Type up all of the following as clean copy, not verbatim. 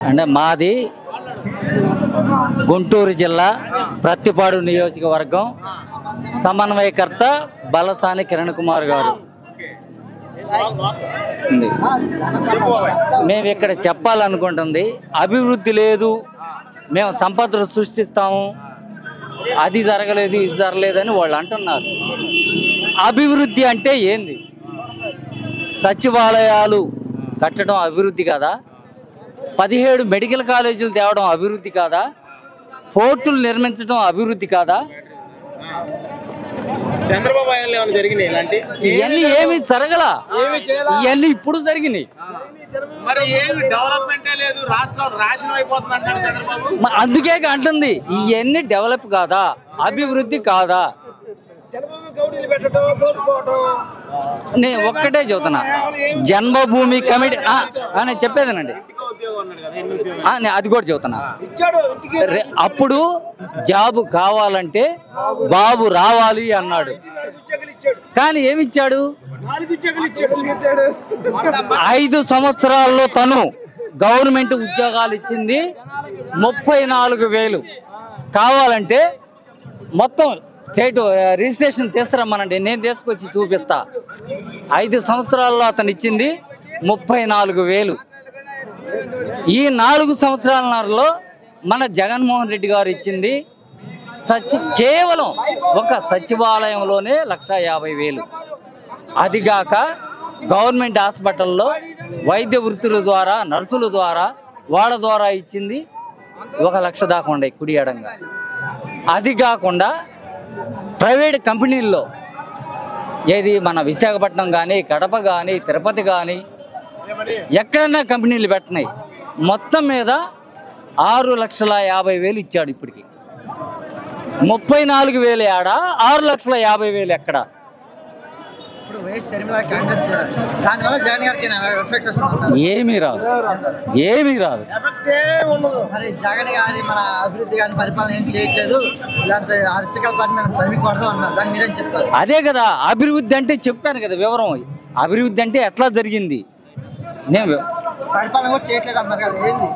అంటే మాది గుంటూరు జిల్లా ప్రత్తిపాడు నియోజకవర్గం సమన్వయకర్త బలసాని కిరణ్ కుమార్ గారు. మేము ఇక్కడ చెప్పాలనుకుంటుంది అభివృద్ధి లేదు, మేము సంపదలు సృష్టిస్తాము, అది జరగలేదు ఇది జరగలేదని వాళ్ళు అంటున్నారు. అభివృద్ధి అంటే ఏంది? సచివాలయాలు కట్టడం అభివృద్ధి కాదా? 17 మెడికల్ కాలేజీలు తేవడం అభివృద్ధి కాదా? పోర్టులు నిర్మించడం అభివృద్ధి కాదా? చంద్రబాబు జరిగినాయి ఇలాంటి ఇవన్నీ ఏమి జరగలా, ఇవన్నీ ఇప్పుడు జరిగినాయి. మరి ఏమి డెవలప్మెంటే లేదు, రాష్ట్రం నాశనం అయిపోతుంది అంటాడు చంద్రబాబు. అందుకే అంటుంది ఇవన్నీ డెవలప్ కాదా, అభివృద్ధి కాదా? నేను ఒక్కటే చెబుతున్నా, జన్మభూమి కమిటీ నేను చెప్పేదేనండి, అది కూడా చెబుతున్నా. అప్పుడు జాబు కావాలంటే బాబు రావాలి అన్నాడు, కానీ ఏమిచ్చాడు? 5 సంవత్సరాల్లో తను గవర్నమెంట్ ఉద్యోగాలు ఇచ్చింది 34,000. కావాలంటే మొత్తం స్టేట్ రిజిస్ట్రేషన్ తీసుకురమ్మనండి, నేను తీసుకొచ్చి చూపిస్తా. 5 సంవత్సరాల్లో అతను ఇచ్చింది 34,000. ఈ 4 సంవత్సరాలలో మన జగన్మోహన్ రెడ్డి గారు ఇచ్చింది కేవలం ఒక సచివాలయంలోనే 1,50,000. అదిగాక గవర్నమెంట్ హాస్పిటల్లో వైద్య వృత్తుల ద్వారా, నర్సుల ద్వారా, వాళ్ళ ద్వారా ఇచ్చింది 1,00,000 దాకా ఉండే కుడి ఎడంగా. అది కాకుండా ప్రైవేట్ కంపెనీల్లో ఏది మన విశాఖపట్నం కానీ, కడప కానీ, తిరుపతి కానీ ఎక్కడన్నా కంపెనీలు పెట్టినాయి, మొత్తం మీద 6,50,000 ఇచ్చాడు. ఇప్పటికి 34,000 ఏడా, 6,50,000 ఎక్కడ? ఏమీ రాదు, ఏమీ రాదు. మరి జగన్ గారి మన అభివృద్ధి కానీ పరిపాలన ఏం చేయట్లేదు, దాన్ని మీరేం చెప్తారు? అదే కదా అభివృద్ధి అంటే, చెప్పాను కదా వివరం. అభివృద్ధి అంటే ఎట్లా జరిగింది, నేను పరిపాలన కూడా చేయట్లేదు అన్నారు కదా, ఏంది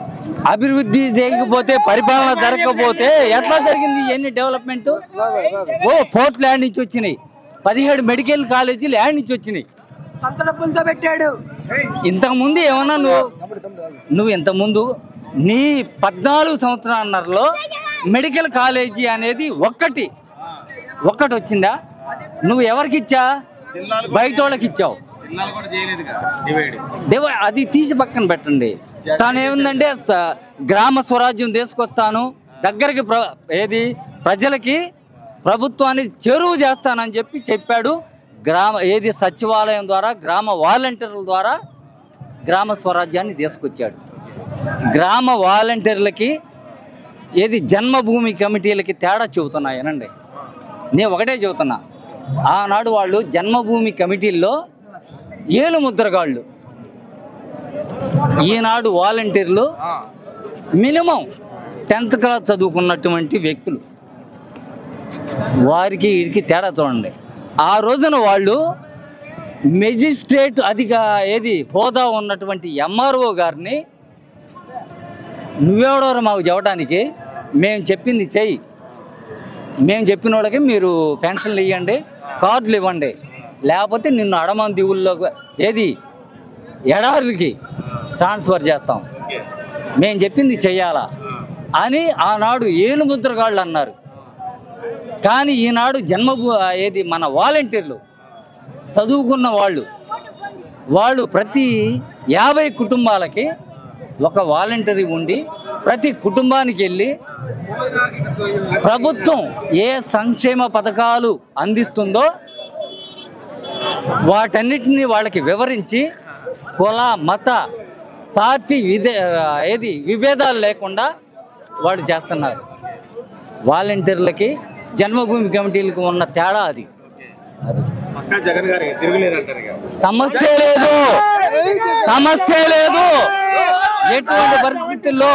అభివృద్ధి చేయకపోతే, పరిపాలన జరగకపోతే ఎట్లా జరిగింది? ఎన్ని డెవలప్మెంట్? పోర్ట్ ల్యాండ్ నుంచి వచ్చినాయి, 17 మెడికల్ కాలేజీలు ల్యాండ్ నుంచి వచ్చినాయి. పెట్టాడు. ఇంతకుముందు ఏమన్నా నువ్వు ఇంతకుముందు నీ 14 సంవత్సరాలలో మెడికల్ కాలేజీ అనేది ఒక్కటి వచ్చిందా? నువ్వు ఎవరికి ఇచ్చా? బయట వాళ్ళకి ఇచ్చావు. అది తీసి పక్కన పెట్టండి. తాను ఏముందంటే గ్రామ స్వరాజ్యం తీసుకొస్తాను, దగ్గరికి ఏది ప్రజలకి ప్రభుత్వాన్ని చెరువు చేస్తానని చెప్పాడు. ఏది సచివాలయం ద్వారా, గ్రామ వాలంటీర్ల ద్వారా గ్రామ స్వరాజ్యాన్ని తీసుకొచ్చాడు. గ్రామ వాలంటీర్లకి ఏది జన్మభూమి కమిటీలకి తేడా చెబుతున్నాయనండి. నేను ఒకటే చెబుతున్నా, ఆనాడు వాళ్ళు జన్మభూమి కమిటీల్లో ఏలు ముద్రగాళ్ళు, ఈనాడు వాలంటీర్లు మినిమం 10th క్లాస్ చదువుకున్నటువంటి వ్యక్తులు. వారికి వీరికి తేడా చూడండి. ఆ రోజున వాళ్ళు మెజిస్ట్రేట్ ఏది హోదా ఉన్నటువంటి ఎంఆర్ఓ గారిని, నువ్వెవడో మాకు చెప్పడానికి, మేము చెప్పింది చెయ్యి, మేము చెప్పిన వాళ్ళకి మీరు పెన్షన్లు ఇవ్వండి, కార్డులు ఇవ్వండి, లేకపోతే నిన్ను అడమాన్ దీవుల్లో ఏది ఎడారులకి ట్రాన్స్ఫర్ చేస్తాం, మేము చెప్పింది చెయ్యాలా అని ఆనాడు ఏలు ముద్రగాళ్ళు అన్నారు. కానీ ఈనాడు ఏది మన వాలంటీర్లు చదువుకున్న వాళ్ళు ప్రతి 50 కుటుంబాలకి ఒక వాలంటీర్ ఉండి, ప్రతి కుటుంబానికి వెళ్ళి ప్రభుత్వం ఏ సంక్షేమ పథకాలు అందిస్తుందో వాటన్నిటిని వాళ్ళకి వివరించి, కుల మత పార్టీ విభేదాలు లేకుండా వాళ్ళు చేస్తున్నారు. వాలంటీర్లకి జన్మభూమి కమిటీలకు ఉన్న తేడా అది. సమస్య లేదు, ఎటువంటి పరిస్థితుల్లో